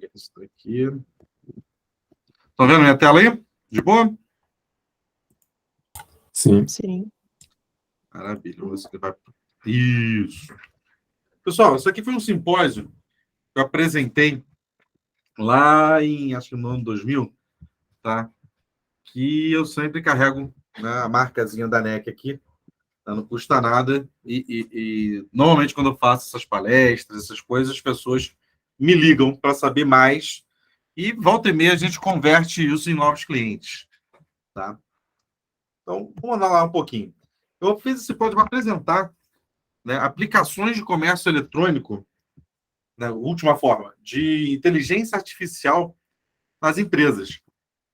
pegar isso daqui. Estão vendo minha tela aí? De boa? Sim. Sim. Maravilhoso. Isso. Pessoal, isso aqui foi um simpósio que eu apresentei lá em, acho que no ano 2000, tá? Que eu sempre carrego, né, a marcazinha da NEC aqui, tá? Não custa nada. E normalmente quando eu faço essas palestras, essas coisas, as pessoas me ligam para saber mais e volta e meia a gente converte isso em novos clientes, tá? Então, vamos andar lá um pouquinho. Eu fiz esse código para apresentar, né, aplicações de comércio eletrônico, na última forma, de inteligência artificial nas empresas.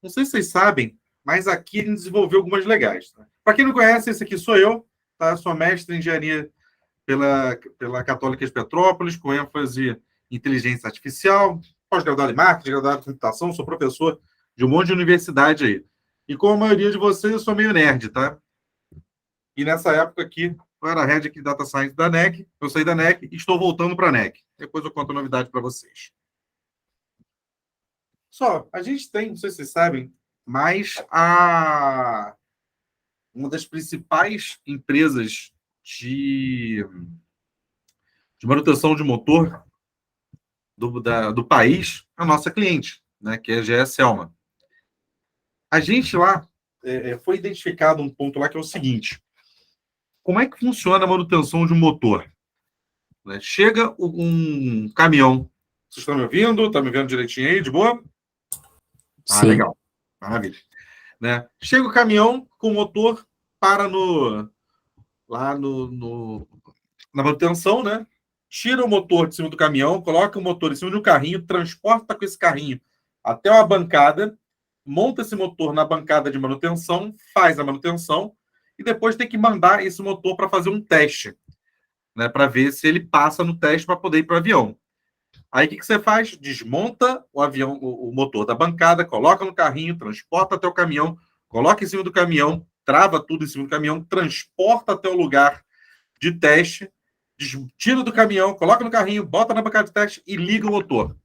Não sei se vocês sabem, mas aqui a gente desenvolveu algumas legais. Tá? Para quem não conhece, esse aqui sou eu, tá? Sou mestre em engenharia pela Católica de Petrópolis, com ênfase em inteligência artificial, pós-graduado em marketing, graduado em computação, sou professor de um monte de universidade aí. E como a maioria de vocês, eu sou meio nerd, tá? E nessa época aqui, eu era head aqui de Data Science da NEC, eu saí da NEC e estou voltando para a NEC. Depois eu conto a novidade para vocês. Só, a gente tem, não sei se vocês sabem, mas uma das principais empresas de manutenção de motor do país, a nossa cliente, né, que é a GE Selma. A gente lá, foi identificado um ponto lá que é o seguinte: como é que funciona a manutenção de um motor? Né? Chega um caminhão. Vocês estão me ouvindo? Estão me vendo direitinho aí, de boa? Ah, Sim. legal. Maravilha. Né? Chega o caminhão com o motor, para lá na manutenção, né? Tira o motor de cima do caminhão, coloca o motor em cima de um carrinho, transporta com esse carrinho até uma bancada, monta esse motor na bancada de manutenção, faz a manutenção e depois tem que mandar esse motor para fazer um teste, né? Para ver se ele passa no teste para poder ir para o avião. Aí o que você faz? Desmonta o avião, o motor da bancada, coloca no carrinho, transporta até o caminhão, coloca em cima do caminhão, trava tudo em cima do caminhão, transporta até o lugar de teste, tira do caminhão, coloca no carrinho, bota na bancada de teste e liga o motor.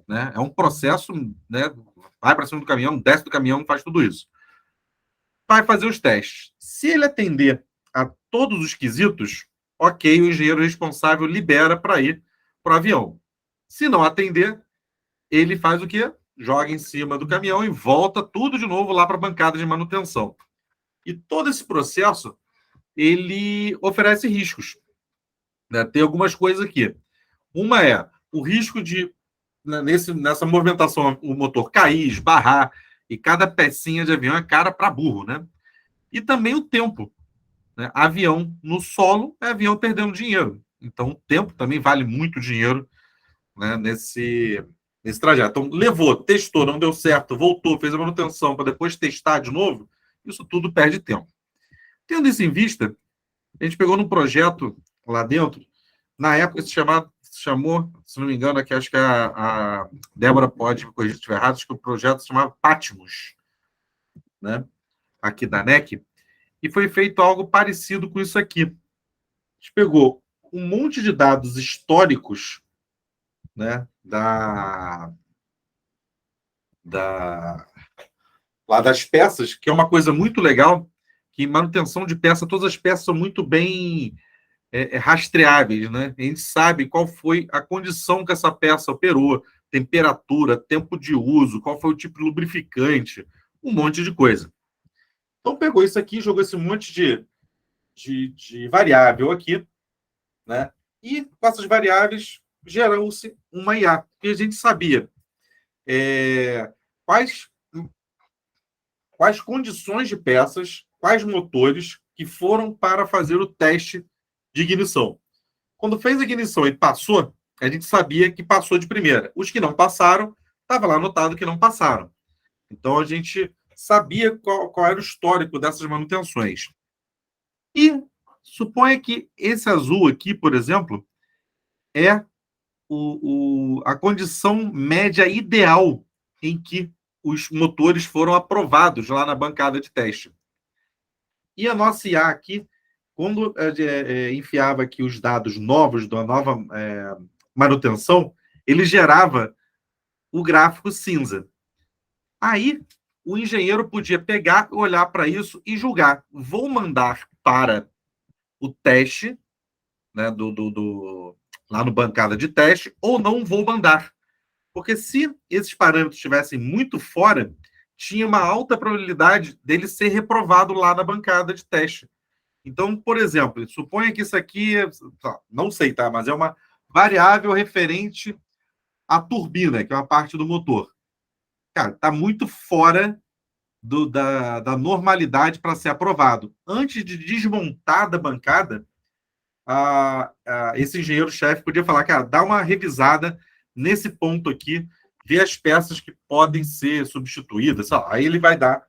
Né? É um processo, né? Vai para cima do caminhão, desce do caminhão, faz tudo isso. Vai fazer os testes. Se ele atender a todos os quesitos, ok, o engenheiro responsável libera para ir para o avião. Se não atender, ele faz o quê? Joga em cima do caminhão e volta tudo de novo lá para a bancada de manutenção. E todo esse processo, ele oferece riscos. Né? Tem algumas coisas aqui. Uma é o risco de, nessa movimentação, o motor cair, esbarrar, e cada pecinha de avião é cara para burro, né? E também o tempo. Né? Avião no solo é avião perdendo dinheiro. Então, o tempo também vale muito dinheiro, né, nesse trajeto. Então, levou, testou, não deu certo, voltou, fez a manutenção para depois testar de novo, isso tudo perde tempo. Tendo isso em vista, a gente pegou num projeto lá dentro, na época se chamou, se não me engano, aqui acho que a Débora pode me corrigir se estiver errado, acho que o projeto se chamava Patmos, né, aqui da NEC, e foi feito algo parecido com isso aqui. A gente pegou um monte de dados históricos, né, lá das peças, que é uma coisa muito legal, que manutenção de peça, todas as peças são muito bem rastreáveis, né? A gente sabe qual foi a condição que essa peça operou, temperatura, tempo de uso, qual foi o tipo de lubrificante, um monte de coisa. Então, pegou isso aqui, jogou esse monte de variável aqui, né? E com essas variáveis gerou-se uma IA, que a gente sabia quais condições de peças, quais motores que foram para fazer o teste de ignição. Quando fez a ignição e passou, a gente sabia que passou de primeira. Os que não passaram, estava lá anotado que não passaram. Então, a gente sabia qual era o histórico dessas manutenções. E suponha que esse azul aqui, por exemplo, é a condição média ideal em que os motores foram aprovados lá na bancada de teste. E a nossa IA aqui, quando enfiava aqui os dados novos da nova manutenção, ele gerava o gráfico cinza. Aí, o engenheiro podia pegar, olhar para isso e julgar. Vou mandar para o teste, né, lá no bancada de teste, ou não vou mandar. Porque se esses parâmetros estivessem muito fora, tinha uma alta probabilidade dele ser reprovado lá na bancada de teste. Então, por exemplo, suponha que isso aqui, não sei, tá? Mas é uma variável referente à turbina, que é uma parte do motor. Cara, está muito fora da normalidade para ser aprovado. Antes de desmontar da bancada, esse engenheiro-chefe podia falar, cara, dá uma revisada nesse ponto aqui, ver as peças que podem ser substituídas. Aí ele vai dar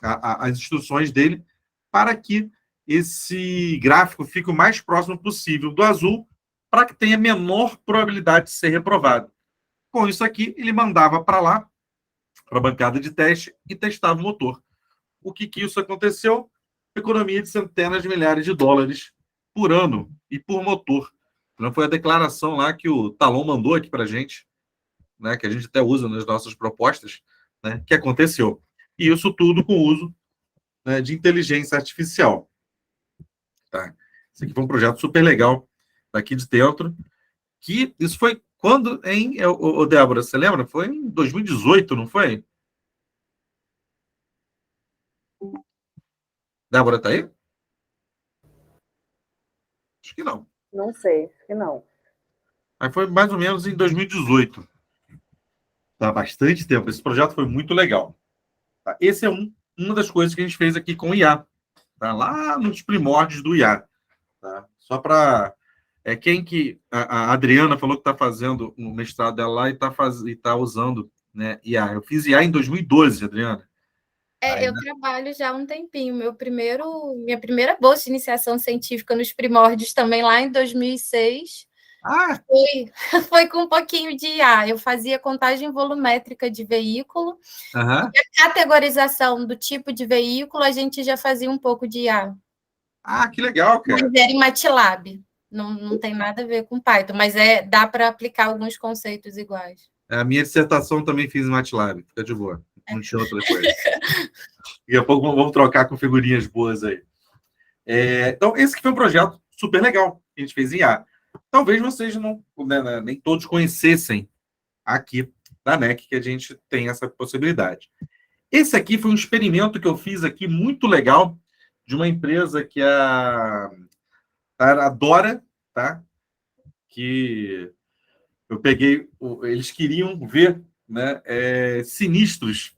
as instruções dele para que esse gráfico fique o mais próximo possível do azul, para que tenha menor probabilidade de ser reprovado. Com isso aqui, ele mandava para lá, para a bancada de teste, e testava o motor. O que isso aconteceu? Economia de centenas de milhares de dólares por ano e por motor. Não foi a declaração lá que o Talon mandou aqui para a gente, né, que a gente até usa nas nossas propostas, né, que aconteceu. E isso tudo com o uso, né, de inteligência artificial. Tá? Esse aqui foi um projeto super legal daqui de dentro, que isso foi quando, hein, Débora, você lembra? Foi em 2018, não foi? Débora, tá aí? Acho que não. Não sei, acho que não. Mas foi mais ou menos em 2018. Tá, há bastante tempo. Esse projeto foi muito legal. Tá? Esse é uma das coisas que a gente fez aqui com o IA. Tá? Lá nos primórdios do IA. Tá? Só para... quem que... A Adriana falou que está fazendo o mestrado dela lá e tá usando, né, IA. Eu fiz IA em 2012, Adriana. Eu trabalho já há um tempinho. Minha primeira bolsa de iniciação científica nos primórdios também lá em 2006 foi com um pouquinho de IA. Eu fazia contagem volumétrica de veículo. Uhum. E a categorização do tipo de veículo, a gente já fazia um pouco de IA. Que legal, cara. Mas era em MATLAB. Não tem nada a ver com Python, mas dá para aplicar alguns conceitos iguais. A minha dissertação também fiz em MATLAB. Fica de boa. Não tinha outra coisa. Daqui a pouco vamos trocar com figurinhas boas aí. Então, esse que foi um projeto super legal que a gente fez em IA. Talvez vocês nem todos conhecessem aqui da NEC que a gente tem essa possibilidade. Esse aqui foi um experimento que eu fiz aqui muito legal de uma empresa que é a Dora, tá? Que eu peguei, eles queriam ver, né, sinistros,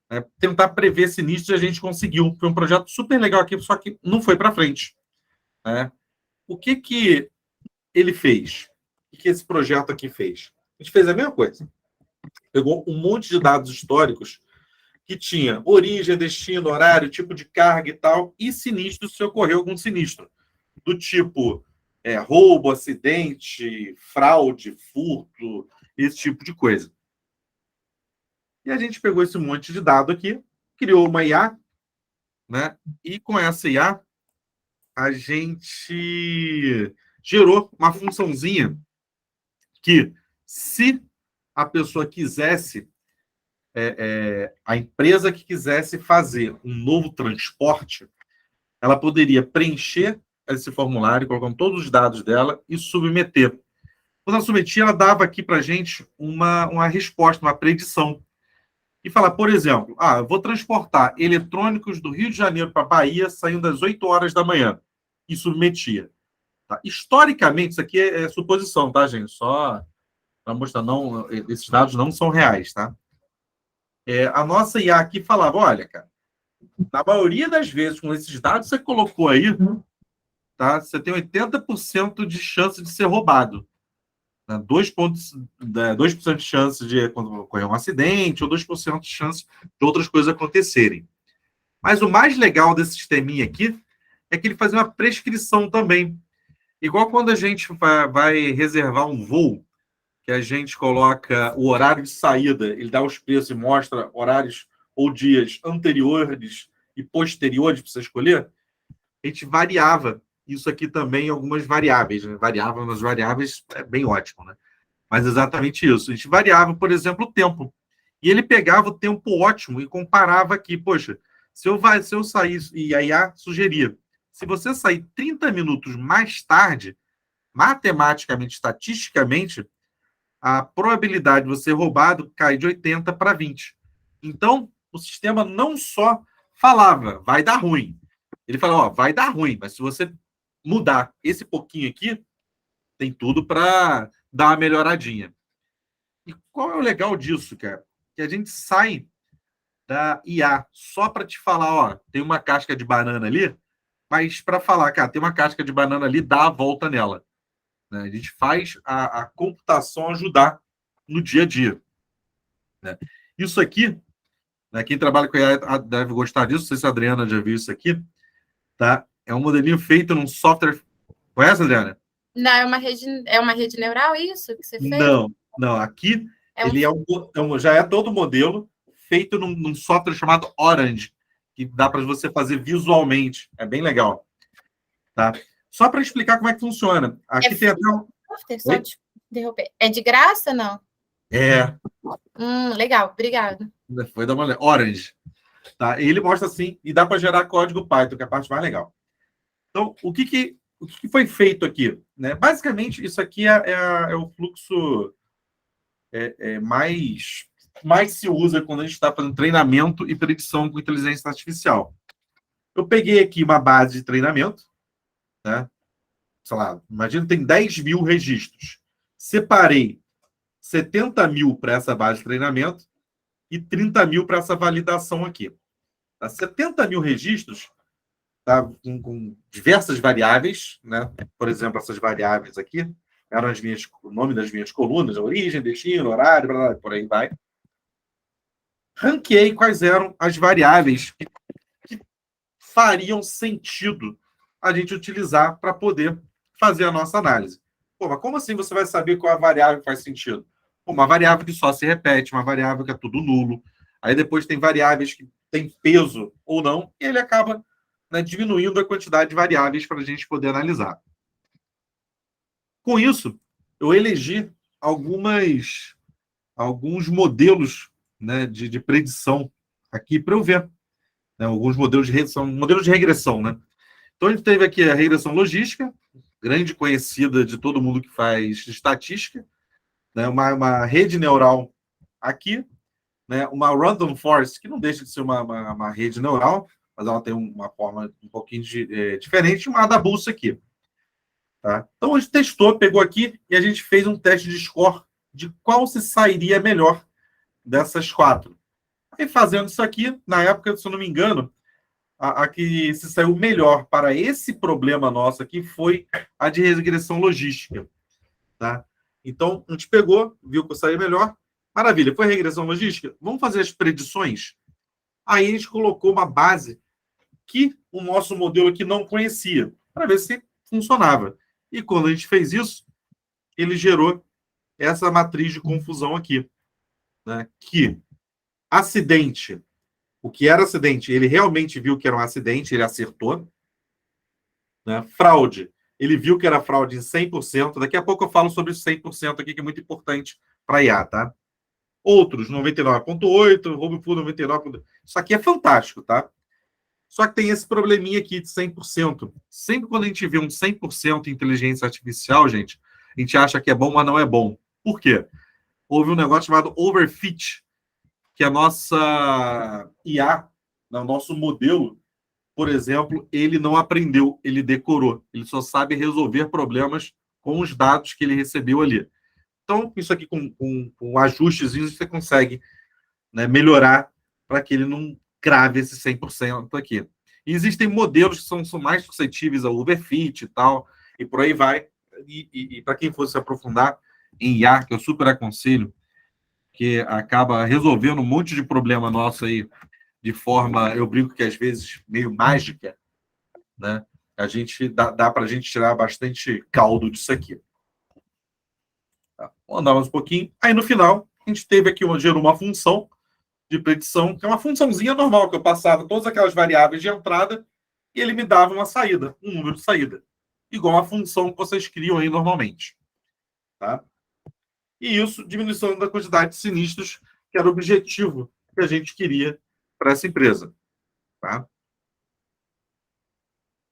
né, tentar prever sinistros, e a gente conseguiu. Foi um projeto super legal aqui, só que não foi para frente, né? O que ele fez? O que esse projeto aqui fez? A gente fez a mesma coisa. Pegou um monte de dados históricos que tinha origem, destino, horário, tipo de carga e tal, e sinistro se ocorreu algum sinistro. Do tipo roubo, acidente, fraude, furto, esse tipo de coisa. E a gente pegou esse monte de dado aqui, criou uma IA, né? E com essa IA, a gente gerou uma funçãozinha que, se a pessoa quisesse, a empresa que quisesse fazer um novo transporte, ela poderia preencher esse formulário, colocando todos os dados dela e submeter. Quando ela submetia, ela dava aqui para a gente uma resposta, uma predição. E falar, por exemplo, eu vou transportar eletrônicos do Rio de Janeiro para a Bahia saindo às 8 horas da manhã. E submetia. Tá? Historicamente, isso aqui é suposição, tá, gente? Só para mostrar, não, esses dados não são reais, tá? A nossa IA aqui falava, olha, cara, na maioria das vezes, com esses dados que você colocou aí, tá, você tem 80% de chance de ser roubado. 2% de chance de ocorrer um acidente, ou 2% de chance de outras coisas acontecerem. Mas o mais legal desse sisteminha aqui é que ele faz uma prescrição também. Igual quando a gente vai reservar um voo, que a gente coloca o horário de saída, ele dá os preços e mostra horários ou dias anteriores e posteriores para você escolher, a gente variava isso aqui também em algumas variáveis. Né? Variava nas variáveis, é bem ótimo, né? Mas exatamente isso. A gente variava, por exemplo, o tempo. E ele pegava o tempo ótimo e comparava aqui. Poxa, se eu sair, e a IA sugeria, se você sair 30 minutos mais tarde, matematicamente, estatisticamente, a probabilidade de você ser roubado cai de 80 para 20. Então, o sistema não só falava, vai dar ruim. Ele falou, ó, vai dar ruim, mas se você mudar esse pouquinho aqui, tem tudo para dar uma melhoradinha. E qual é o legal disso, cara? Que a gente sai da IA só para te falar, ó, tem uma casca de banana ali, mas para falar, cara, tem uma casca de banana ali, dá a volta nela. Né? A gente faz a computação ajudar no dia a dia. Né? Isso aqui, né, quem trabalha com IA deve gostar disso, não sei se a Adriana já viu isso aqui, tá? É um modelinho feito num software. Conhece, Adriana? Não, é uma rede neural isso que você fez? Não. Aqui É um... ele já é todo modelo feito num software chamado Orange, que dá para você fazer visualmente. É bem legal. Tá? Só para explicar como é que funciona. Aqui tem até um... Só te derrubar. É de graça, não? É. Legal, obrigada. Foi dar uma olhada. Orange. Tá? E ele mostra assim, e dá para gerar código Python, que é a parte mais legal. Então, o que foi feito aqui? Né? Basicamente, isso aqui é o fluxo mais se usa quando a gente está fazendo treinamento e predição com inteligência artificial. Eu peguei aqui uma base de treinamento, né? Sei lá, imagina que tem 10 mil registros. Separei 70 mil para essa base de treinamento e 30 mil para essa validação aqui. Tá? 70 mil registros, tá? Com diversas variáveis, né? Por exemplo, essas variáveis aqui eram o nome das minhas colunas, origem, destino, horário, blá, blá, por aí vai. Ranqueei quais eram as variáveis que fariam sentido a gente utilizar para poder fazer a nossa análise. Pô, mas como assim você vai saber qual a variável que faz sentido? Pô, uma variável que só se repete, uma variável que é tudo nulo. Aí depois tem variáveis que têm peso ou não, e ele acaba, né, diminuindo a quantidade de variáveis para a gente poder analisar. Com isso, eu elegi alguns modelos, né, de predição aqui para eu ver. Né, alguns modelos de regressão. Né? Então, a gente teve aqui a regressão logística, grande conhecida de todo mundo que faz estatística, né, uma rede neural aqui, né, uma random forest, que não deixa de ser uma rede neural, mas ela tem uma forma um pouquinho diferente, uma da bolsa aqui. Tá? Então, a gente testou, pegou aqui e a gente fez um teste de score de qual se sairia melhor dessas quatro. E fazendo isso aqui, na época, se eu não me engano, a que se saiu melhor para esse problema nosso aqui foi a de regressão logística. Tá? Então, a gente pegou, viu que eu saí melhor. Maravilha, foi regressão logística? Vamos fazer as predições? Aí a gente colocou uma base que o nosso modelo aqui não conhecia, para ver se funcionava. E quando a gente fez isso, ele gerou essa matriz de confusão aqui. Né? Que acidente, o que era acidente, ele realmente viu que era um acidente, ele acertou. Né? Fraude, ele viu que era fraude em 100%. Daqui a pouco eu falo sobre 100% aqui, que é muito importante para IA, tá? Outros, 99,8%, roubo por 99%. Isso aqui é fantástico, tá? Só que tem esse probleminha aqui de 100%. Sempre quando a gente vê um 100% inteligência artificial, gente, a gente acha que é bom, mas não é bom. Por quê? Houve um negócio chamado overfit, que a nossa IA, o nosso modelo, por exemplo, ele não aprendeu, ele decorou. Ele só sabe resolver problemas com os dados que ele recebeu ali. Então, isso aqui com ajustezinhos você consegue, né, melhorar para que ele não crave esse 100% aqui. E existem modelos que são mais suscetíveis ao overfit e tal, e por aí vai. E para quem fosse se aprofundar em IA, que eu super aconselho, que acaba resolvendo um monte de problema nosso aí de forma, eu brinco que às vezes meio mágica, né? A gente dá para a gente tirar bastante caldo disso aqui. Tá? Vamos andar mais um pouquinho. Aí no final, a gente teve aqui gerou uma função de predição, que é uma funçãozinha normal, que eu passava todas aquelas variáveis de entrada e ele me dava uma saída, um número de saída. Igual a função que vocês criam aí normalmente. Tá? e isso, diminuição da quantidade de sinistros, que era o objetivo que a gente queria para essa empresa. Tá?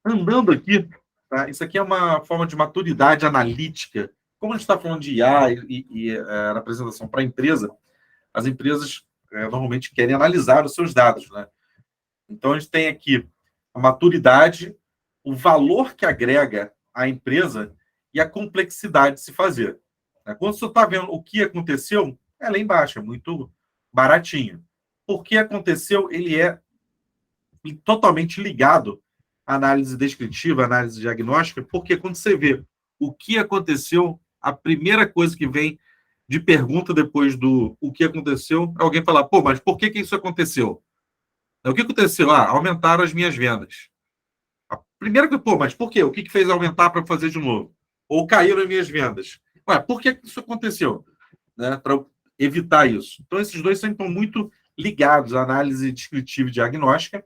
Andando aqui, tá? Isso aqui é uma forma de maturidade analítica. Como a gente está falando de IA e apresentação para a empresa, as empresas normalmente querem analisar os seus dados, né? Então, a gente tem aqui a maturidade, o valor que agrega à empresa e a complexidade de se fazer. Quando você está vendo o que aconteceu, é lá embaixo, é muito baratinho. O que aconteceu, ele é totalmente ligado à análise descritiva, à análise diagnóstica, porque quando você vê o que aconteceu, a primeira coisa que vem de pergunta depois do o que aconteceu, é alguém falar, pô, mas por que isso aconteceu? O que aconteceu? Aumentaram as minhas vendas. A primeira coisa, pô, mas por quê? O que fez aumentar para fazer de novo? Ou caíram as minhas vendas? Ué, por que isso aconteceu? Né? Para evitar isso. Então, esses dois sempre estão muito ligados à análise descritiva e diagnóstica.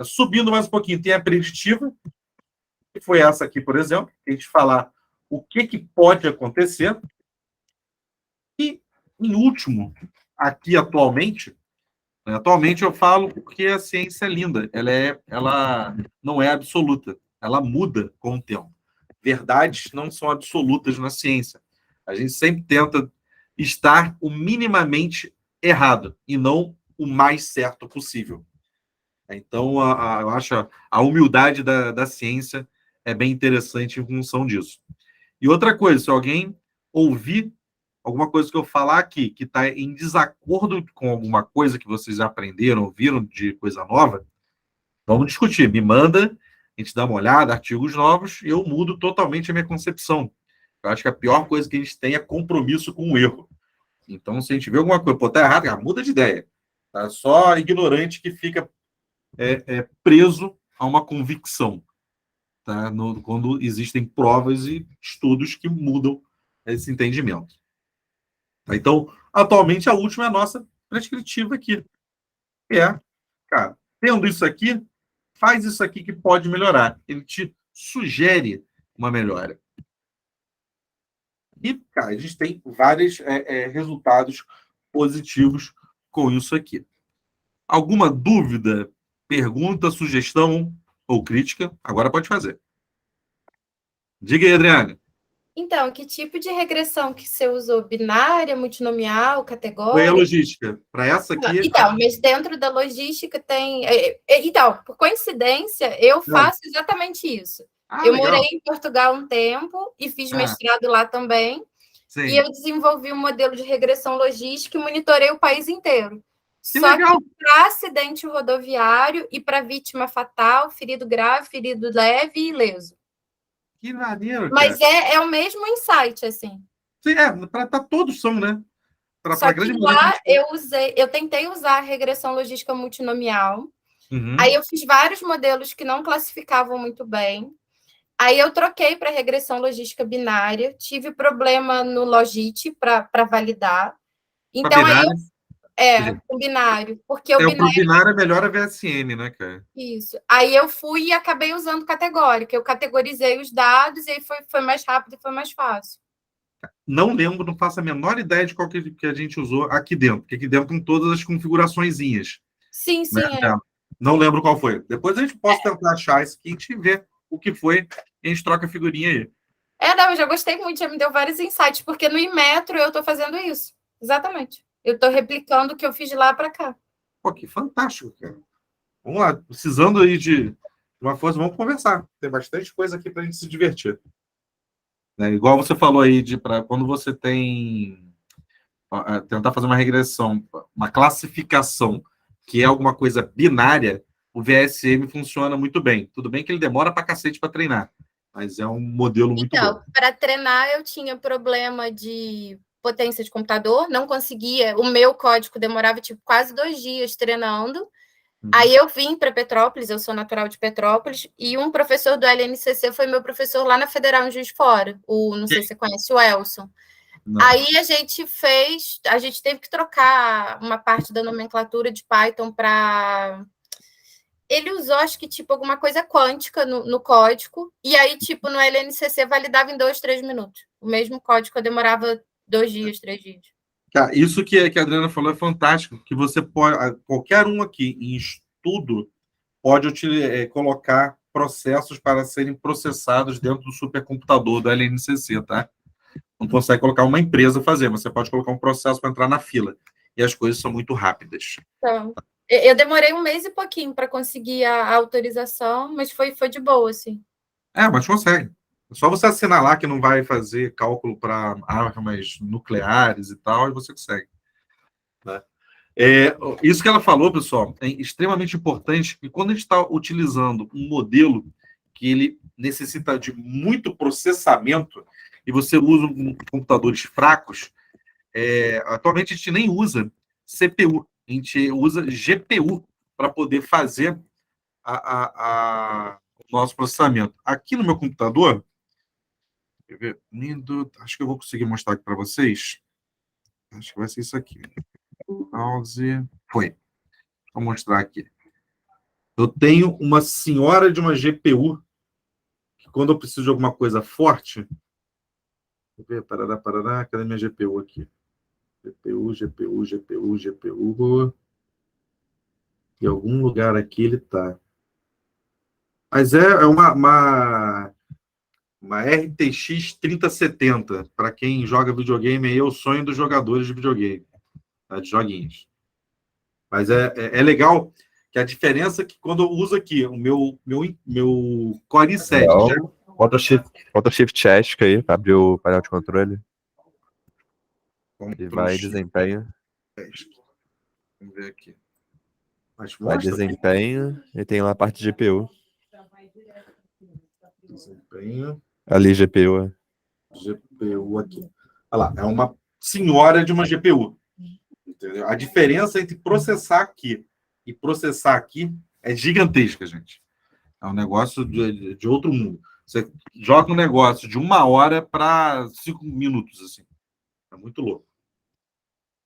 Subindo mais um pouquinho, tem a preditiva, que foi essa aqui, por exemplo, a gente falar o que pode acontecer. E, em último, aqui atualmente eu falo porque a ciência é linda, ela não é absoluta, ela muda com o tempo. Verdades não são absolutas na ciência. A gente sempre tenta estar o minimamente errado e não o mais certo possível. Então, eu acho a humildade da ciência é bem interessante em função disso. E outra coisa, se alguém ouvir alguma coisa que eu falar aqui que está em desacordo com alguma coisa que vocês aprenderam, ouviram de coisa nova, vamos discutir. Me manda, a gente dá uma olhada, artigos novos, e eu mudo totalmente a minha concepção. Eu acho que a pior coisa que a gente tem é compromisso com o erro. Então, se a gente vê alguma coisa, pô, tá errado, muda de ideia. Tá? Só ignorante que fica preso a uma convicção, tá? Quando existem provas e estudos que mudam esse entendimento. Então, atualmente, a última é a nossa prescritiva aqui. Cara, tendo isso aqui, faz isso aqui que pode melhorar. Ele te sugere uma melhora. E, cara, a gente tem vários resultados positivos com isso aqui. Alguma dúvida, pergunta, sugestão ou crítica? Agora pode fazer. Diga aí, Adriana. Então, que tipo de regressão que você usou? Binária, multinomial, categórica? Foi a logística. Para essa aqui... Então, mas dentro da logística tem... Então, por coincidência, eu faço exatamente isso. Eu legal. morei em Portugal um tempo e fiz mestrado lá também. Sim. E eu desenvolvi um modelo de regressão logística e monitorei o país inteiro. Que Só legal. Que para acidente rodoviário e para vítima fatal, ferido grave, ferido leve e ileso. Que maneiro, cara. Mas é o mesmo insight, assim. Sim, todos são, né? Só que lá eu tentei usar a regressão logística multinomial. Uhum. Aí eu fiz vários modelos que não classificavam muito bem. Aí eu troquei para regressão logística binária. Tive problema no Logit para validar. Então, aí o binário. Porque o binário é melhor a VSM, né, cara? Isso. Aí eu fui e acabei usando categórica. Eu categorizei os dados e aí foi mais rápido e foi mais fácil. Não lembro, não faço a menor ideia de qual que a gente usou aqui dentro, porque aqui dentro tem todas as configuraçõezinhas. Sim. Não lembro qual foi. Depois a gente pode tentar achar isso aqui, a gente vê o que foi e a gente troca a figurinha aí. Eu já gostei muito, já me deu vários insights, porque no Inmetro eu estou fazendo isso. Exatamente. Eu estou replicando o que eu fiz de lá para cá. Pô, que fantástico, cara. Vamos lá, precisando aí de uma força, vamos conversar. Tem bastante coisa aqui para a gente se divertir. Igual você falou aí, quando você tentar fazer uma regressão, uma classificação, que é alguma coisa binária, o VSM funciona muito bem. Tudo bem que ele demora para cacete para treinar, mas é um modelo muito bom. Para treinar, eu tinha problema de potência de computador, não conseguia. O meu código demorava quase 2 dias treinando. Aí eu vim para Petrópolis, eu sou natural de Petrópolis, e um professor do LNCC foi meu professor lá na Federal em Juiz de Fora. Não sei se você conhece o Elson. Não. Aí a gente teve que trocar uma parte da nomenclatura de Python para... Ele usou, acho que, alguma coisa quântica no código, e aí, no LNCC validava em 2, 3 minutos. O mesmo código demorava 2 dias, 3 dias. Cara, isso que a Adriana falou é fantástico, que você pode, qualquer um aqui em estudo pode colocar processos para serem processados dentro do supercomputador do LNCC, tá? Não consegue colocar uma empresa fazer, mas você pode colocar um processo para entrar na fila. E as coisas são muito rápidas. Então, eu demorei 1 mês e pouquinho para conseguir a autorização, mas foi de boa, assim. Mas consegue. É só você assinar lá que não vai fazer cálculo para armas nucleares e tal, e você consegue. Né? Isso que ela falou, pessoal, é extremamente importante, e quando a gente está utilizando um modelo que ele necessita de muito processamento, e você usa computadores fracos, atualmente a gente nem usa CPU, a gente usa GPU para poder fazer o nosso processamento. Aqui no meu computador, acho que eu vou conseguir mostrar aqui para vocês. Acho que vai ser isso aqui. Mouse. Foi. Vou mostrar aqui. Eu tenho uma senhora de uma GPU que quando eu preciso de alguma coisa forte. Deixa eu ver, parará. Cadê minha GPU aqui? GPU. Em algum lugar aqui ele está. Mas é uma RTX 3070. Para quem joga videogame, aí é o sonho dos jogadores de videogame, tá? De joguinhos. Mas é legal que a diferença é que quando eu uso aqui o meu Core i7... Bota Shift ESC aí para abrir o painel de controle. E vai desempenho. Vamos ver aqui. Vai desempenho e tem lá a parte de GPU. Desempenho. Ali, GPU. GPU aqui. Olha lá, é uma senhora de uma GPU. Entendeu? A diferença entre processar aqui e processar aqui é gigantesca, gente. É um negócio de outro mundo. Você joga um negócio de 1 hora para 5 minutos, assim. É muito louco.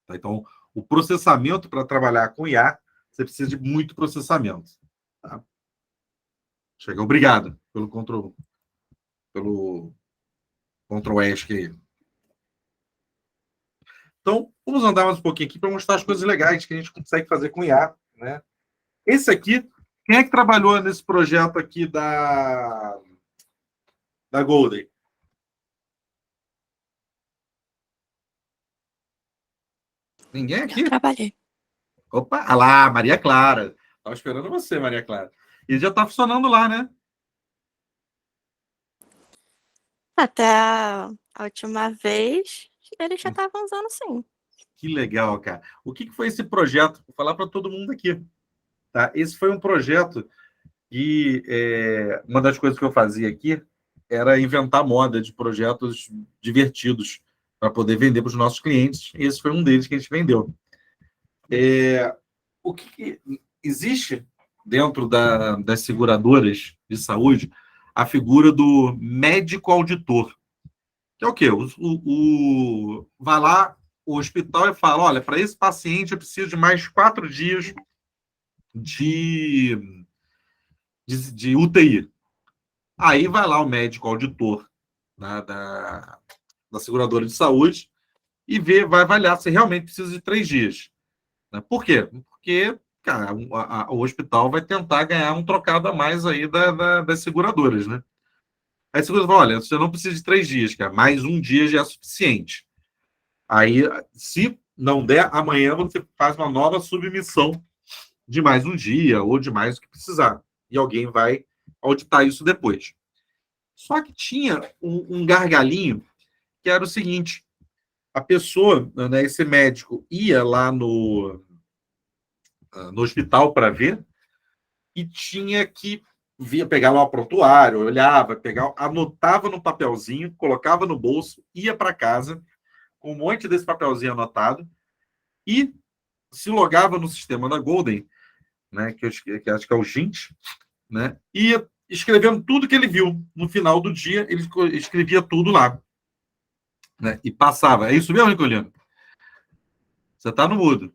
Tá? Então, o processamento para trabalhar com IA, você precisa de muito processamento. Tá? Chega, obrigado pelo Ctrl ESC aí. Então, vamos andar mais um pouquinho aqui para mostrar as coisas legais que a gente consegue fazer com IA, né? Esse aqui, quem é que trabalhou nesse projeto aqui da Golden? Ninguém aqui? Eu trabalhei. Opa, lá, Maria Clara. Estava esperando você, Maria Clara. E já está funcionando lá, né? Até a última vez, eles já estavam usando, sim. Que legal, cara. O que foi esse projeto? Vou falar para todo mundo aqui. Tá? Esse foi um projeto que uma das coisas que eu fazia aqui era inventar moda de projetos divertidos para poder vender para os nossos clientes. E esse foi um deles que a gente vendeu. O que existe dentro das seguradoras de saúde a figura do médico auditor, que é o quê? Vai lá o hospital e fala, olha, para esse paciente eu preciso de mais 4 dias de UTI. Aí vai lá o médico auditor, né, da seguradora de saúde e vai avaliar se realmente precisa de 3 dias. Né? Por quê? Porque, cara, o hospital vai tentar ganhar um trocado a mais aí das seguradoras, né? Aí a seguradora fala, olha, você não precisa de 3 dias, cara, mais 1 dia já é suficiente. Aí, se não der, amanhã você faz uma nova submissão de mais 1 dia ou de mais o que precisar. E alguém vai auditar isso depois. Só que tinha um gargalinho que era o seguinte, a pessoa, né, esse médico, ia lá no hospital para ver e tinha que pegar lá o prontuário, olhava, anotava no papelzinho, colocava no bolso, ia para casa com um monte desse papelzinho anotado e se logava no sistema da Golden, né, que acho que é o Gint, né, e ia escrevendo tudo que ele viu. No final do dia, ele escrevia tudo lá. Né, e passava. É isso mesmo, Nicolino? Você está no mudo.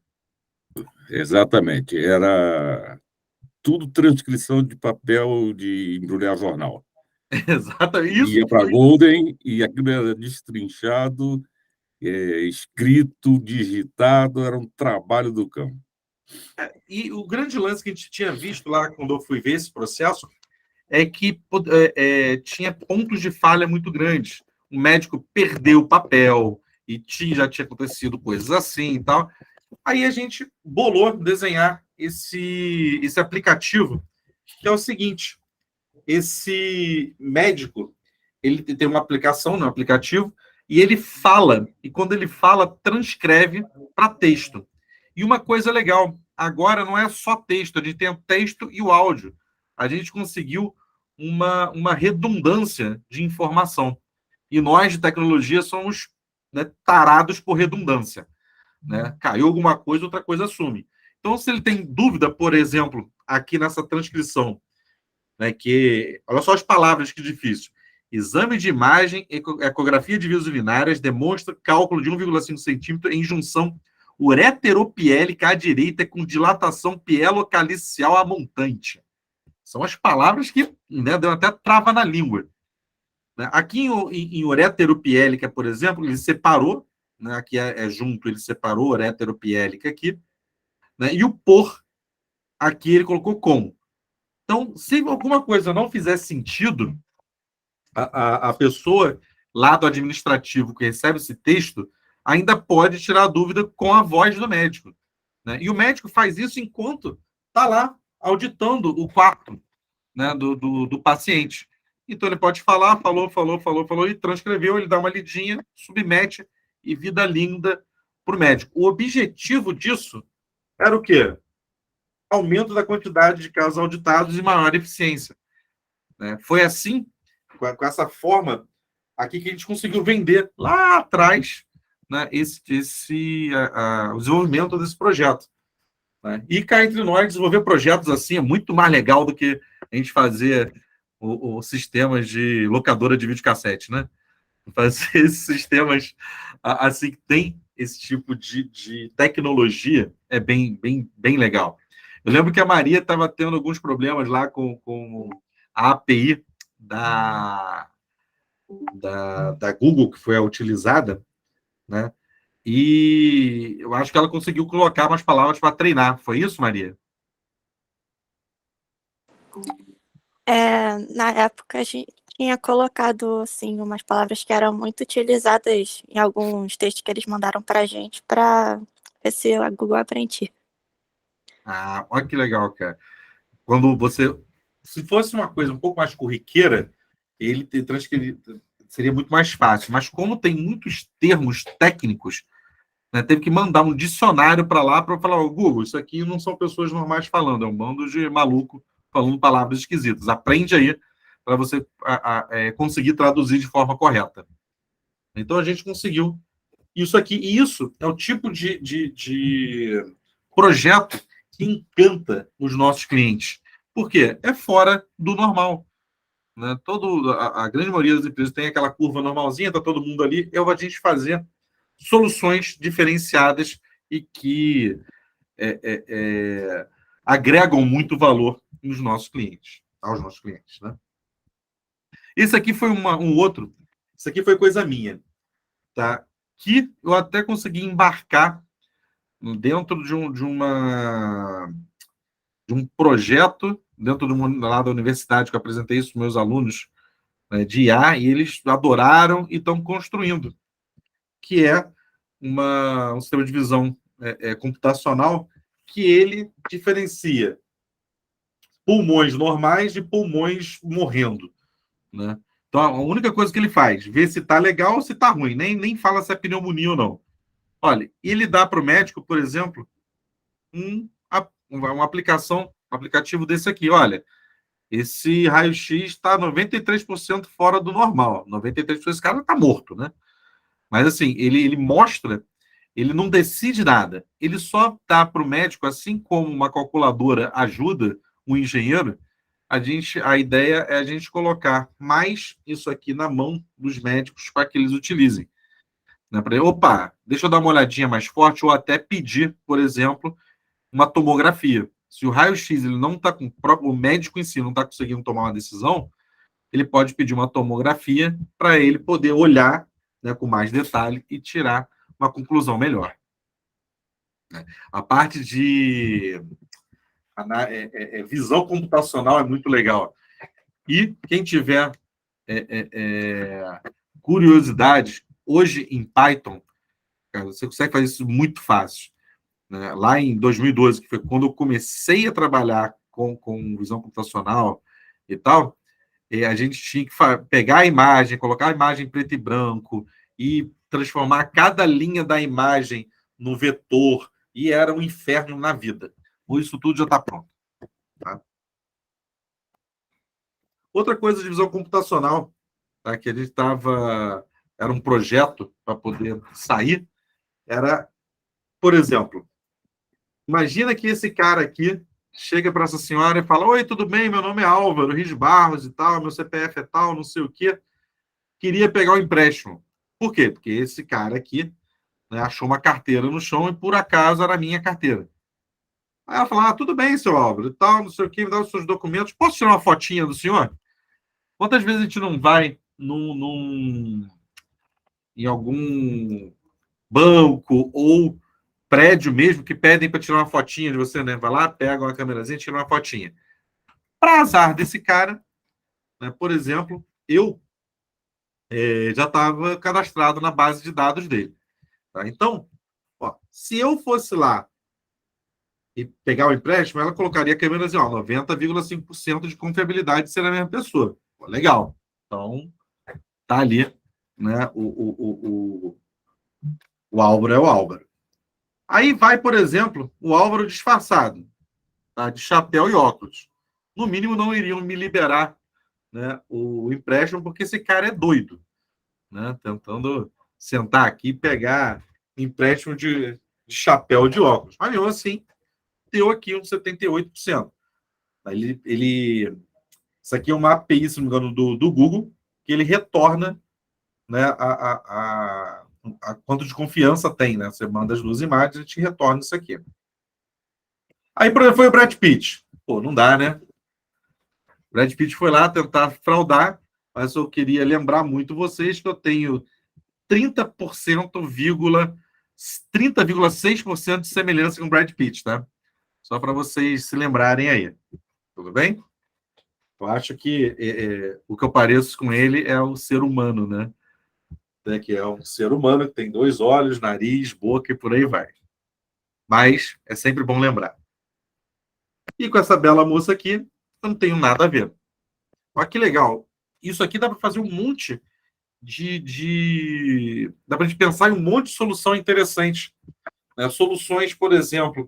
Exatamente. Era tudo transcrição de papel de embrulhar jornal. Exatamente. Isso ia para a Golden e aquilo era destrinchado escrito, digitado, era um trabalho do cão. E o grande lance que a gente tinha visto lá, quando eu fui ver esse processo, é que tinha pontos de falha muito grandes. O médico perdeu o papel, e já tinha acontecido coisas assim e tal. Aí a gente bolou desenhar esse aplicativo, que é o seguinte: esse médico, ele tem uma aplicação no aplicativo, e ele fala, e quando ele fala, transcreve para texto. E uma coisa legal, agora não é só texto, a gente tem o texto e o áudio. A gente conseguiu uma redundância de informação. E nós, de tecnologia, somos, né, tarados por redundância. Né? Caiu alguma coisa, outra coisa assume. Então, se ele tem dúvida, por exemplo, aqui nessa transcrição, né, que, olha só as palavras, que difícil. Exame de imagem, ecografia de vias urinárias demonstra cálculo de 1,5 centímetro em junção ureteropiélica à direita com dilatação pielocalicial a montante. São as palavras que, né, deu até trava na língua. Aqui em ureteropiélica, por exemplo, ele separou, né, aqui é junto, ele separou ureteropiélica aqui, né, e o por, aqui ele colocou com. Então, se alguma coisa não fizer sentido, a pessoa lá do administrativo que recebe esse texto ainda pode tirar a dúvida com a voz do médico. Né? E o médico faz isso enquanto está lá auditando o quarto, né, do paciente. Então, ele pode falar, falou, e transcreveu, ele dá uma lidinha, submete, e vida linda para o médico. O objetivo disso era o quê? Aumento da quantidade de casos auditados e maior eficiência. Né? Foi assim, com essa forma aqui, que a gente conseguiu vender lá atrás, né, o desenvolvimento desse projeto. Né? E cá entre nós, desenvolver projetos assim é muito mais legal do que a gente fazer os sistemas de locadora de videocassete, né? Fazer esses sistemas assim, que tem esse tipo de tecnologia, é bem legal. Eu lembro que a Maria estava tendo alguns problemas lá com a API da Google, que foi a utilizada, né? E eu acho que ela conseguiu colocar umas palavras para treinar. Foi isso, Maria? Na época, a gente tinha colocado assim, umas palavras que eram muito utilizadas em alguns textos que eles mandaram para a gente, para ver se a Google aprendia. Olha que legal, cara. Quando você... Se fosse uma coisa um pouco mais corriqueira, ele seria muito mais fácil. Mas como tem muitos termos técnicos, né, teve que mandar um dicionário para lá para falar: Google, isso aqui não são pessoas normais falando, é um bando de maluco falando palavras esquisitas. Aprende aí para você conseguir traduzir de forma correta. Então, a gente conseguiu isso aqui. E isso é o tipo de projeto que encanta os nossos clientes. Por quê? É fora do normal. Né? A grande maioria das empresas tem aquela curva normalzinha, está todo mundo ali. É a gente fazer soluções diferenciadas e que agregam muito valor nos nossos clientes, aos nossos clientes. Né? Esse aqui foi um outro. Isso aqui foi coisa minha. Tá? Que eu até consegui embarcar dentro de um projeto, dentro lá da universidade, que eu apresentei isso para meus alunos, né, de IA, e eles adoraram e estão construindo, que é um sistema de visão computacional, que ele diferencia pulmões normais de pulmões morrendo. Né? Então, a única coisa que ele faz, ver se está legal ou se está ruim, nem fala se é pneumonia ou não. Olha, ele dá para o médico, por exemplo, uma aplicação, um aplicativo desse aqui. Olha, esse raio-x está 93% fora do normal. 93%, esse cara está morto, né? Mas, assim, ele mostra, ele não decide nada. Ele só dá para o médico, assim como uma calculadora ajuda um engenheiro, a ideia é a gente colocar mais isso aqui na mão dos médicos para que eles utilizem. Né? Opa, deixa eu dar uma olhadinha mais forte, ou até pedir, por exemplo, uma tomografia. Se o raio-x ele não está com o médico em si não está conseguindo tomar uma decisão, ele pode pedir uma tomografia para ele poder olhar, né, com mais detalhe e tirar uma conclusão melhor. A parte de visão computacional é muito legal. E quem tiver curiosidade, hoje em Python, cara, você consegue fazer isso muito fácil. Né? Lá em 2012, que foi quando eu comecei a trabalhar com visão computacional e tal, a gente tinha que pegar a imagem, colocar a imagem em preto e branco e transformar cada linha da imagem no vetor, e era um inferno na vida. Isso tudo já está pronto. Tá? Outra coisa de visão computacional, tá, que a gente estava... Era um projeto para poder sair, era, por exemplo, imagina que esse cara aqui chega para essa senhora e fala: oi, tudo bem? Meu nome é Álvaro Rios Barros e tal, meu CPF é tal, não sei o quê. Queria pegar o empréstimo. Por quê? Porque esse cara aqui, né, achou uma carteira no chão e, por acaso, era a minha carteira. Aí ela fala: tudo bem, seu Álvaro e tal, não sei o quê, me dá os seus documentos. Posso tirar uma fotinha do senhor? Quantas vezes a gente não vai em algum banco ou prédio mesmo que pedem para tirar uma fotinha de você, né? Vai lá, pega uma câmerazinha e tira uma fotinha. Para azar desse cara, né, por exemplo, eu já estava cadastrado na base de dados dele. Tá? Então, se eu fosse lá e pegar o empréstimo, ela colocaria a câmera assim, 90,5% de confiabilidade de ser a mesma pessoa. Legal. Então, tá ali, né? O Álvaro é o Álvaro. Aí vai, por exemplo, o Álvaro disfarçado, tá? De chapéu e óculos. No mínimo, não iriam me liberar, né, o empréstimo, porque esse cara é doido, né? Tentando sentar aqui e pegar empréstimo de chapéu de óculos. Mas mesmo assim, deu aqui uns 78%. Isso aqui é uma API, se não me engano, do Google, que ele retorna, né, a quanto de confiança tem, né? Você manda as duas imagens e te retorna isso aqui. Aí foi o Brad Pitt. Pô, não dá, né? O Brad Pitt foi lá tentar fraudar, mas eu queria lembrar muito vocês que eu tenho 30,6% de semelhança com o Brad Pitt, tá? Só para vocês se lembrarem aí. Tudo bem? Eu acho que o que eu pareço com ele é o ser humano, né? Que é um ser humano que tem 2 olhos, nariz, boca e por aí vai. Mas é sempre bom lembrar. E com essa bela moça aqui, eu não tenho nada a ver. Olha que legal. Isso aqui dá para fazer um monte dá para a gente pensar em um monte de solução interessante. Né? Soluções, por exemplo,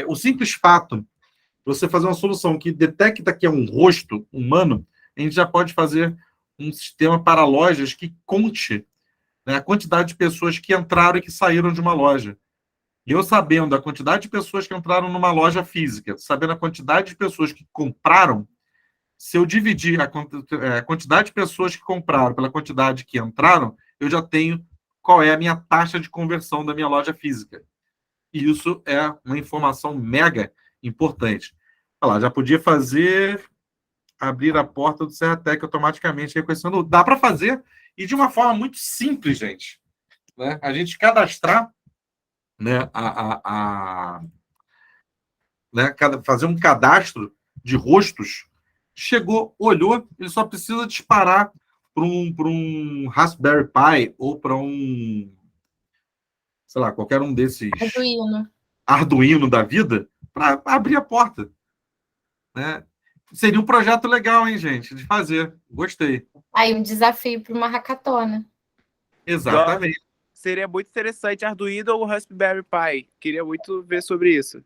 o simples fato de você fazer uma solução que detecta que é um rosto humano, a gente já pode fazer um sistema para lojas que conte, né, a quantidade de pessoas que entraram e que saíram de uma loja. E eu sabendo a quantidade de pessoas que entraram numa loja física, sabendo a quantidade de pessoas que compraram, se eu dividir a quantidade de pessoas que compraram pela quantidade que entraram, eu já tenho qual é a minha taxa de conversão da minha loja física. E isso é uma informação mega importante. Olha lá, já podia abrir a porta do Serratec automaticamente reconhecendo. Dá para fazer, e de uma forma muito simples, gente. Né? A gente cadastrar, né, né, fazer um cadastro de rostos. Chegou, olhou, ele só precisa disparar para um Raspberry Pi ou para sei lá, qualquer um desses Arduino da vida, para abrir a porta. Né? Seria um projeto legal, hein, gente, de fazer. Gostei. Aí um desafio para uma hackathon. Exatamente. Seria muito interessante Arduino ou Raspberry Pi. Queria muito ver sobre isso.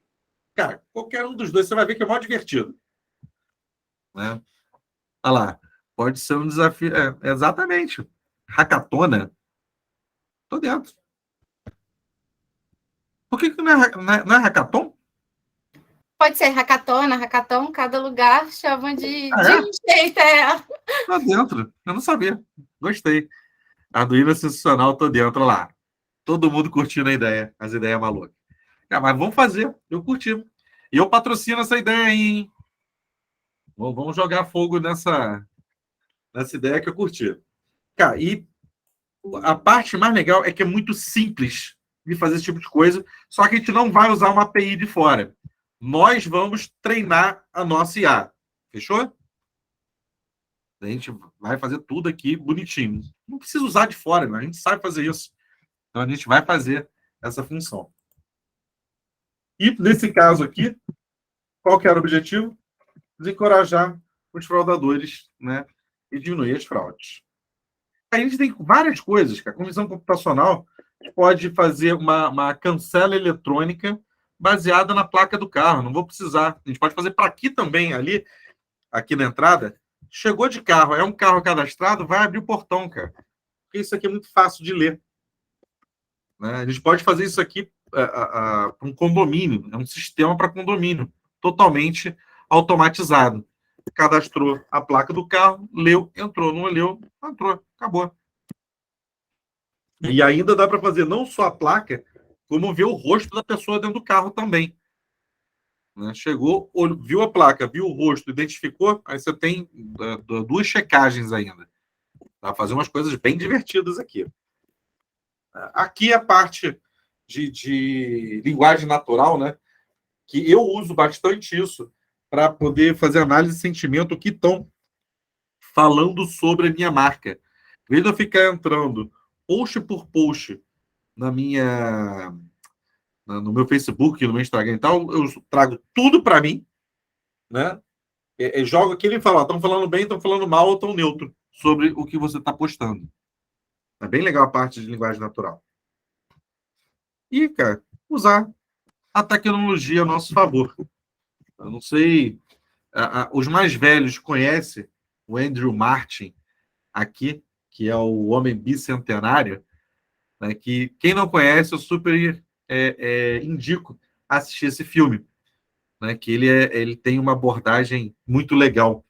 Cara, qualquer um dos dois, você vai ver que é mó divertido. Né? Olha lá, pode ser um desafio. Exatamente. Hackathon, tô dentro. Por que não é hackathon? Pode ser hackathon, cada lugar chama de um jeito. Tô dentro, eu não sabia. Gostei. Arduino é sensacional, tô dentro lá. Todo mundo curtindo a ideia, as ideias malucas. Mas vamos fazer, eu curti. E eu patrocino essa ideia aí, hein? Vamos jogar fogo nessa ideia que eu curti. Cara, e A parte mais legal é que é muito simples de fazer esse tipo de coisa, só que a gente não vai usar uma API de fora. Nós vamos treinar a nossa IA. Fechou? A gente vai fazer tudo aqui bonitinho. Não precisa usar de fora, mas a gente sabe fazer isso. Então a gente vai fazer essa função. E nesse caso aqui, qual que era o objetivo? Desencorajar os fraudadores, né? E diminuir as fraudes. Aí a gente tem várias coisas, cara. Com visão computacional, a gente pode fazer uma cancela eletrônica baseada na placa do carro. Não vou precisar. A gente pode fazer para aqui também, ali, aqui na entrada. Chegou de carro, é um carro cadastrado, vai abrir o portão, cara. Porque isso aqui é muito fácil de ler. Né? A gente pode fazer isso aqui para um condomínio. É um sistema para condomínio. Totalmente automatizado. Cadastrou a placa do carro, leu, entrou. Não leu, entrou. Acabou. E ainda dá para fazer não só a placa, como ver o rosto da pessoa dentro do carro também. Né? Chegou, viu a placa, viu o rosto, identificou, aí você tem duas checagens ainda. Dá para fazer umas coisas bem divertidas aqui. Aqui a parte de linguagem natural, né? Que eu uso bastante isso para poder fazer análise de sentimento que estão falando sobre a minha marca. Em vez de eu ficar entrando post por post no meu Facebook, no meu Instagram e tal, eu trago tudo para mim, né? Jogo aqui e falo, estão falando bem, estão falando mal ou estão neutro sobre o que você está postando. É bem legal a parte de linguagem natural. E, cara, usar a tecnologia a nosso favor. Eu não sei, os mais velhos conhecem o Andrew Martin aqui, que é o homem bicentenário, né, que quem não conhece, eu super indico assistir esse filme, né, que ele tem uma abordagem muito legal,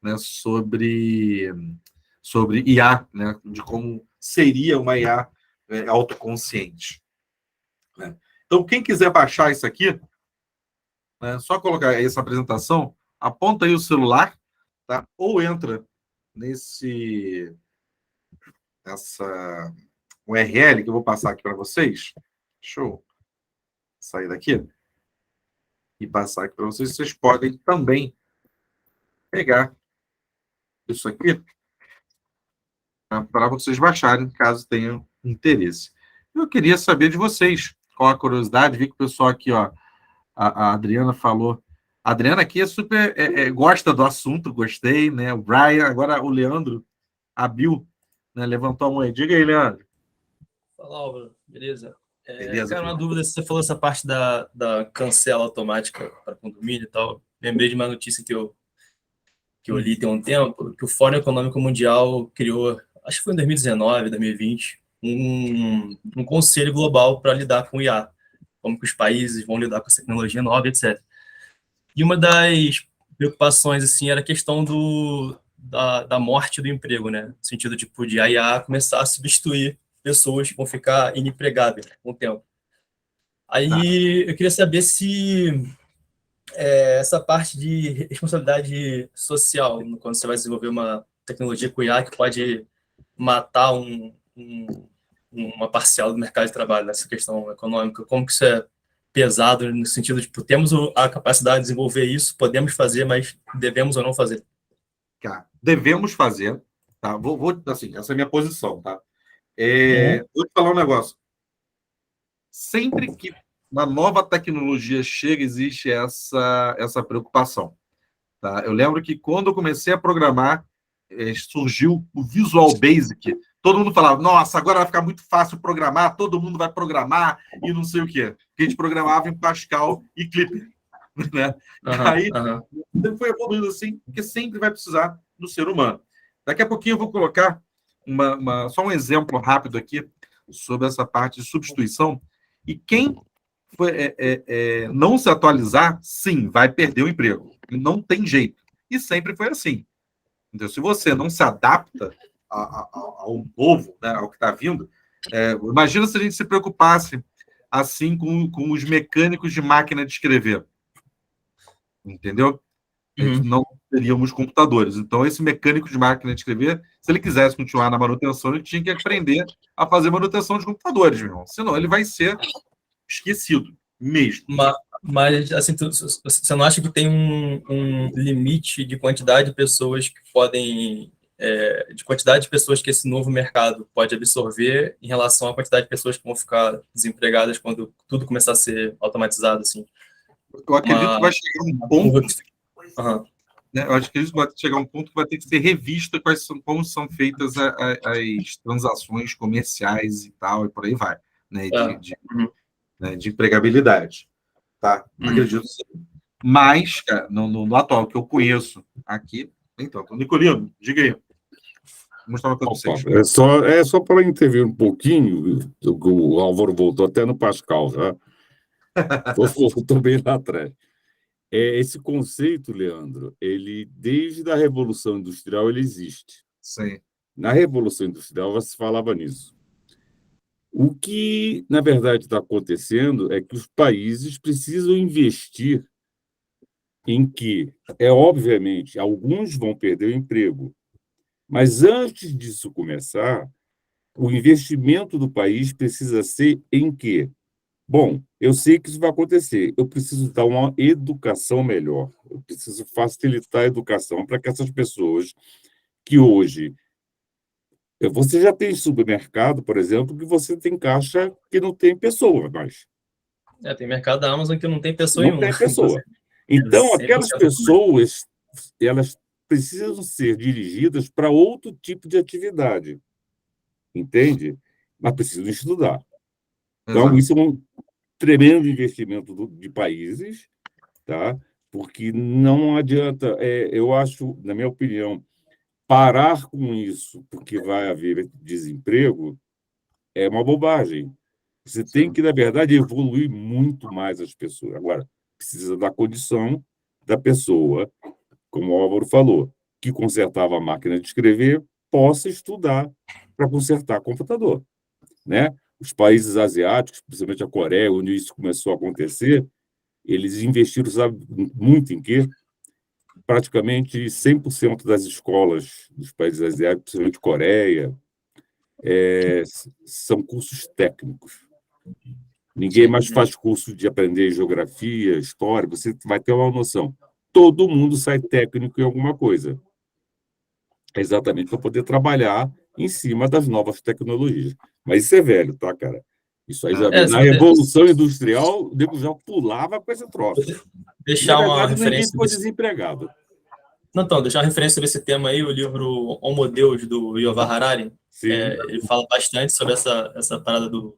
né, sobre IA, né, de como seria uma IA autoconsciente. Né? Então, quem quiser baixar isso aqui, né, só colocar essa apresentação, aponta aí o celular, tá? Ou entra essa URL que eu vou passar aqui para vocês. Deixa eu sair daqui e passar aqui para vocês. Vocês podem também pegar isso aqui para vocês baixarem, caso tenham interesse. Eu queria saber de vocês, qual a curiosidade. Vi que o pessoal aqui, ó, a Adriana falou. A Adriana aqui é super gosta do assunto, gostei, né? O Brian, agora o Leandro, a Bill, né, levantou a mão. Diga aí, Leandro. Fala, Álvaro. Beleza? Beleza, cara, uma dúvida, você falou essa parte da cancela automática para condomínio e tal. Lembrei de uma notícia que eu li tem um tempo, que o Fórum Econômico Mundial criou, acho que foi em 2019, 2020, um conselho global para lidar com o IA, como que os países vão lidar com essa tecnologia nova, etc. E uma das preocupações assim, era a questão da morte do emprego, né? No sentido de a IA começar a substituir pessoas que vão ficar inempregáveis com o tempo. Aí eu queria saber se essa parte de responsabilidade social, quando você vai desenvolver uma tecnologia com IA que pode matar uma parcela do mercado de trabalho nessa questão econômica, como que isso é pesado no sentido de temos a capacidade de desenvolver isso, podemos fazer, mas devemos ou não fazer? Cara, devemos fazer, tá? Assim, essa é a minha posição, tá? Vou te falar um negócio. Sempre que uma nova tecnologia chega, existe essa preocupação. Tá? Eu lembro que quando eu comecei a programar, surgiu o Visual Basic. Todo mundo falava, nossa, agora vai ficar muito fácil programar, todo mundo vai programar e não sei o quê. Porque a gente programava em Pascal e Clipper. Né? Aí foi evoluindo assim, porque sempre vai precisar do ser humano. Daqui a pouquinho eu vou colocar só um exemplo rápido aqui sobre essa parte de substituição. E quem não se atualizar, sim, vai perder o emprego. Não tem jeito. E sempre foi assim. Então, se você não se adapta ao novo, né, ao que está vindo, imagina se a gente se preocupasse assim com os mecânicos de máquina de escrever. Entendeu? não teríamos computadores. Então, esse mecânico de máquina de escrever, se ele quisesse continuar na manutenção, ele tinha que aprender a fazer manutenção de computadores, meu irmão. Senão, ele vai ser esquecido mesmo. Mas assim, você não acha que tem um limite de quantidade de pessoas que podem... de quantidade de pessoas que esse novo mercado pode absorver em relação à quantidade de pessoas que vão ficar desempregadas quando tudo começar a ser automatizado, assim? Eu acredito que vai chegar um ponto... Uhum. Né, eu acho que vai chegar um ponto que vai ter que ser revista como são feitas as transações comerciais e tal, e por aí vai, né, de empregabilidade. Tá? Acredito sim. Mas, cara, no atual que eu conheço aqui, então, Nicolino, diga aí. Vou mostrar uma coisa para vocês. É só para intervir um pouquinho, o Álvaro voltou até no Pascal, já. Voltou bem lá atrás. Esse conceito, Leandro, ele desde a Revolução Industrial ele existe. Sim. Na Revolução Industrial já se falava nisso. O que, na verdade, está acontecendo é que os países precisam investir em que, obviamente, alguns vão perder o emprego, mas antes disso começar, o investimento do país precisa ser em quê? Bom, eu sei que isso vai acontecer. Eu preciso dar uma educação melhor. Eu preciso facilitar a educação para que essas pessoas que hoje... Você já tem supermercado, por exemplo, que você tem caixa que não tem pessoa mais. Tem mercado da Amazon que não tem pessoa nenhuma. Não tem pessoa. Então, aquelas pessoas, elas precisam ser dirigidas para outro tipo de atividade. Entende? Mas precisam estudar. Então, isso é um tremendo investimento de países, tá? Porque não adianta, eu acho, na minha opinião, parar com isso porque vai haver desemprego é uma bobagem. Você tem que, na verdade, evoluir muito mais as pessoas. Agora, precisa da condição da pessoa, como o Álvaro falou, que consertava a máquina de escrever, possa estudar para consertar computador, né? Os países asiáticos, principalmente a Coreia, onde isso começou a acontecer, eles investiram, sabe, muito em quê? Praticamente 100% das escolas dos países asiáticos, principalmente Coreia, são cursos técnicos. Ninguém mais faz curso de aprender geografia, história, você vai ter uma noção. Todo mundo sai técnico em alguma coisa. É exatamente para poder trabalhar em cima das novas tecnologias. Mas isso é velho, tá, cara? Isso aí já... Na Revolução Industrial, o nego já pulava com esse troço. Deixar uma referência... Ninguém ficou desempregado. Não, então, deixar uma referência sobre esse tema aí, o livro Homo Deus, do Yuval Harari. Ele fala bastante sobre essa parada do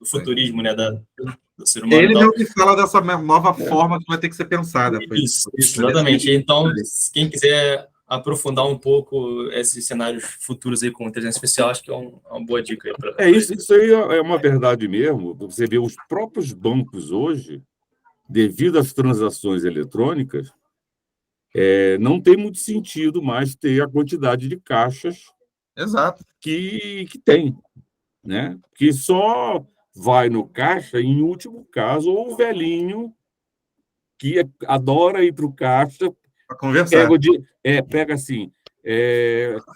futurismo, né, do ser humano. Ele é o que fala dessa nova forma que vai ter que ser pensada. Isso, exatamente. Então, quem quiser aprofundar um pouco esses cenários futuros aí com inteligência artificial, acho que é uma boa dica aí. Isso aí é uma verdade mesmo. Você vê os próprios bancos hoje, devido às transações eletrônicas, não tem muito sentido mais ter a quantidade de caixas que tem, né? Que só vai no caixa, em último caso, ou o velhinho que adora ir para o caixa, para conversar. Pega assim,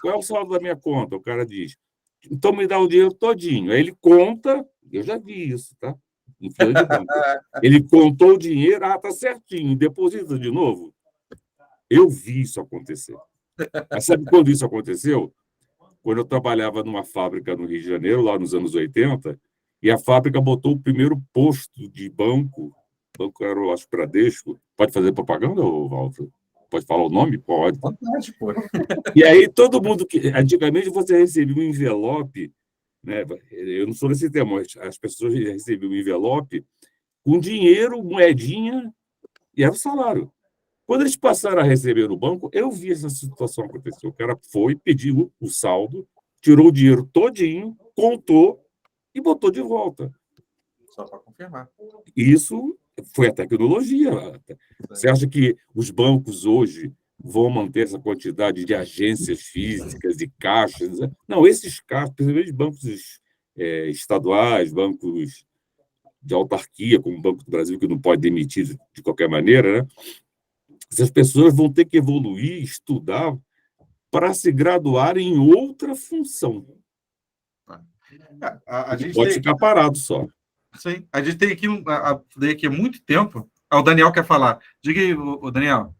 qual é o saldo da minha conta? O cara diz, então me dá o dinheiro todinho. Aí ele conta, eu já vi isso, tá? Em fila de banco. Ele contou o dinheiro, tá certinho, deposita de novo. Eu vi isso acontecer. Mas sabe quando isso aconteceu? Quando eu trabalhava numa fábrica no Rio de Janeiro, lá nos anos 80, e a fábrica botou o primeiro posto de banco era o Bradesco. Pode fazer propaganda, Walter? Pode falar o nome? Pode. Pode, pô. E aí todo mundo... Antigamente você recebia um envelope, né? Eu não sou nesse tema, as pessoas recebiam um envelope com dinheiro, moedinha, e era o salário. Quando eles passaram a receber no banco, eu vi essa situação acontecer. O cara foi, pediu o saldo, tirou o dinheiro todinho, contou e botou de volta. Só para confirmar. Isso foi a tecnologia. Você acha que os bancos hoje vão manter essa quantidade de agências físicas e caixas? Não, esses caixas, principalmente bancos estaduais, bancos de autarquia, como o Banco do Brasil, que não pode demitir de qualquer maneira, né? Essas pessoas vão ter que evoluir, estudar, para se graduar em outra função. A gente Pode tem, ficar parado só. sim, a gente tem aqui, aqui há muito tempo. O Daniel quer falar. Diga aí, o Daniel.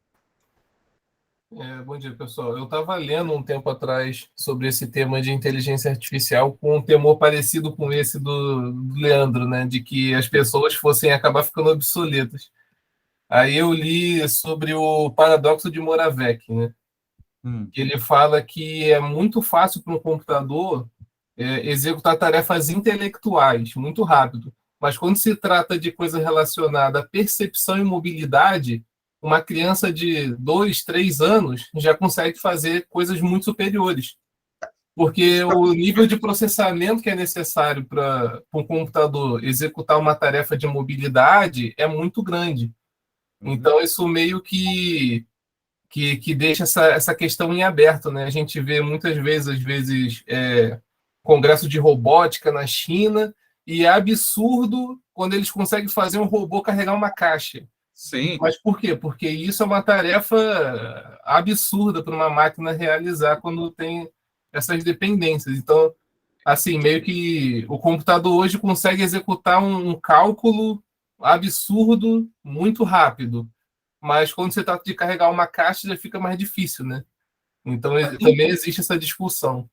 Bom dia, pessoal. Eu estava lendo um tempo atrás sobre esse tema de inteligência artificial com um temor parecido com esse do Leandro, né? De que as pessoas fossem acabar ficando obsoletas. Aí eu li sobre o paradoxo de Moravec, né? Que ele fala que é muito fácil para um computador executar tarefas intelectuais muito rápido, mas quando se trata de coisa relacionada à percepção e mobilidade, uma criança de 2, 3 anos já consegue fazer coisas muito superiores, porque o nível de processamento que é necessário para um computador executar uma tarefa de mobilidade é muito grande. Então isso meio que deixa essa questão em aberto, né? A gente vê muitas vezes, às vezes, congresso de robótica na China, e é absurdo quando eles conseguem fazer um robô carregar uma caixa. Sim. Mas por quê? Porque isso é uma tarefa absurda para uma máquina realizar quando tem essas dependências. Então, assim, meio que o computador hoje consegue executar um cálculo absurdo muito rápido. Mas quando você trata de carregar uma caixa, já fica mais difícil, né? Então, também existe essa discussão.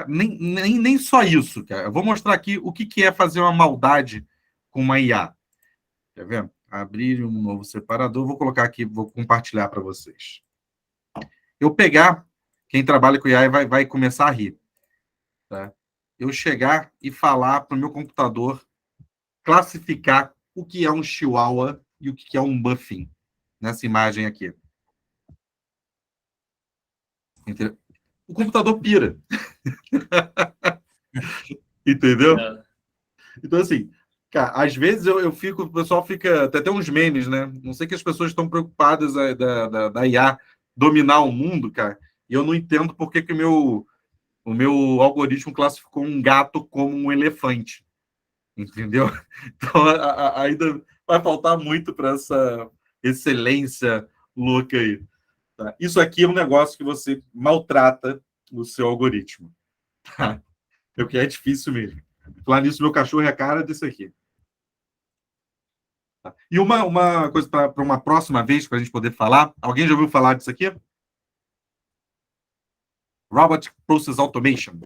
Nem só isso, cara. Eu vou mostrar aqui o que é fazer uma maldade com uma IA. Quer ver? Abrir um novo separador. Vou colocar aqui, vou compartilhar para vocês. Eu pegar, quem trabalha com IA vai começar a rir. Tá? Eu chegar e falar para o meu computador classificar o que é um chihuahua e o que é um buffin. Nessa imagem aqui. Entendeu? O computador pira. Entendeu? Então, assim, cara, às vezes eu fico, o pessoal fica, até uns memes, né? Não sei que as pessoas estão preocupadas da IA dominar o mundo, cara, e eu não entendo por que o meu algoritmo classificou um gato como um elefante. Entendeu? Então, ainda vai faltar muito para essa excelência louca aí. Tá? Isso aqui é um negócio que você maltrata o seu algoritmo. Tá? É o que é difícil mesmo. Falar nisso, meu cachorro é a cara desse aqui. Tá? E uma coisa para uma próxima vez, para a gente poder falar. Alguém já ouviu falar disso aqui? Robot Process Automation.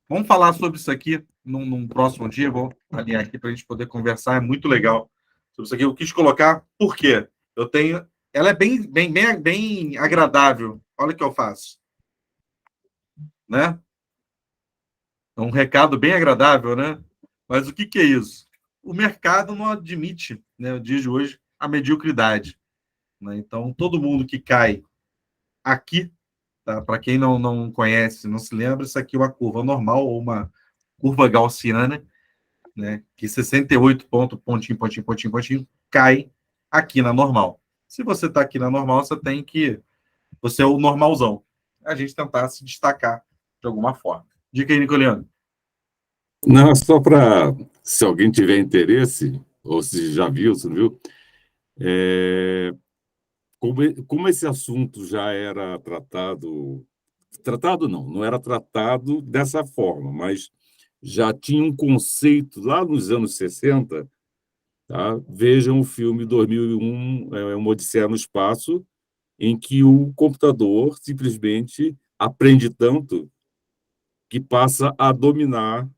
Vamos falar sobre isso aqui num próximo dia. Vou alinhar aqui para a gente poder conversar. É muito legal sobre isso aqui. Eu quis colocar, por quê? Eu tenho... Ela é bem agradável. Olha o que eu faço. Né? É um recado bem agradável, né? Mas o que é isso? O mercado não admite, né, no dia de hoje, a mediocridade. Né? Então, todo mundo que cai aqui, tá? Para quem não conhece, não se lembra, isso aqui é uma curva normal ou uma curva gaussiana, né? Que 68 pontinho, cai aqui na normal. Se você está aqui na normal, você é o normalzão. A gente tentar se destacar de alguma forma. Dica aí, Nicoliano. Não, só para, se alguém tiver interesse, ou se já viu, se não viu, como esse assunto já era tratado não era tratado dessa forma, mas já tinha um conceito lá nos anos 60, tá? Vejam o filme 2001, Uma Odisseia no Espaço, em que o computador simplesmente aprende tanto que passa a dominar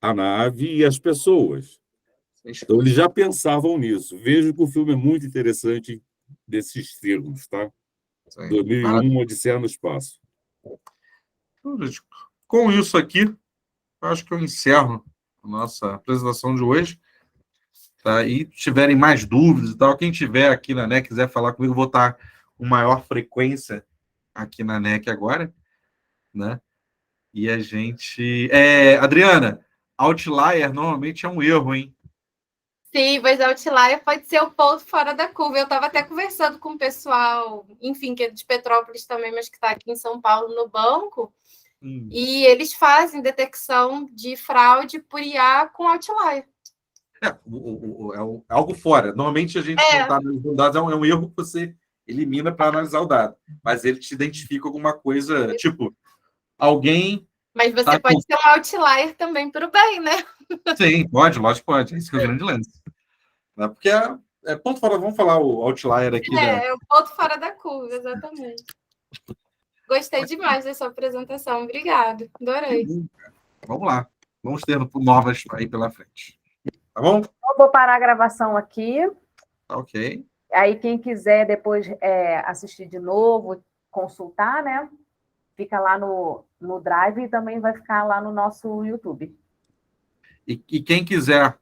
a nave e as pessoas. Então, eles já pensavam nisso. Vejo que o filme é muito interessante desses termos, tá? 2001, Odisseia no Espaço. Com isso aqui, acho que eu encerro a nossa apresentação de hoje. Tá? E tiverem mais dúvidas e tal, quem tiver aqui na NEC, quiser falar comigo, eu vou estar com maior frequência aqui na NEC agora, né? E a gente... Adriana, outlier normalmente é um erro, hein? Sim, mas outlier pode ser o ponto fora da curva. Eu estava até conversando com o pessoal, enfim, que é de Petrópolis também, mas que está aqui em São Paulo no banco, e eles fazem detecção de fraude por IA com outlier. É algo fora. Normalmente a gente não está nos dados, é um erro que você elimina para analisar o dado. Mas ele te identifica alguma coisa, tipo, alguém... Mas você tá pode ser um outlier também para o bem, né? Sim, pode, lógico, pode. É isso que é o grande lance. Né? Porque é ponto fora, vamos falar o outlier aqui. É o ponto fora da curva, exatamente. Gostei demais da sua apresentação, obrigado, adorei. Vamos lá, vamos ter novas aí pela frente. Tá bom? Eu vou parar a gravação aqui. Ok. Aí, quem quiser depois assistir de novo, consultar, né? Fica lá no Drive e também vai ficar lá no nosso YouTube. E quem quiser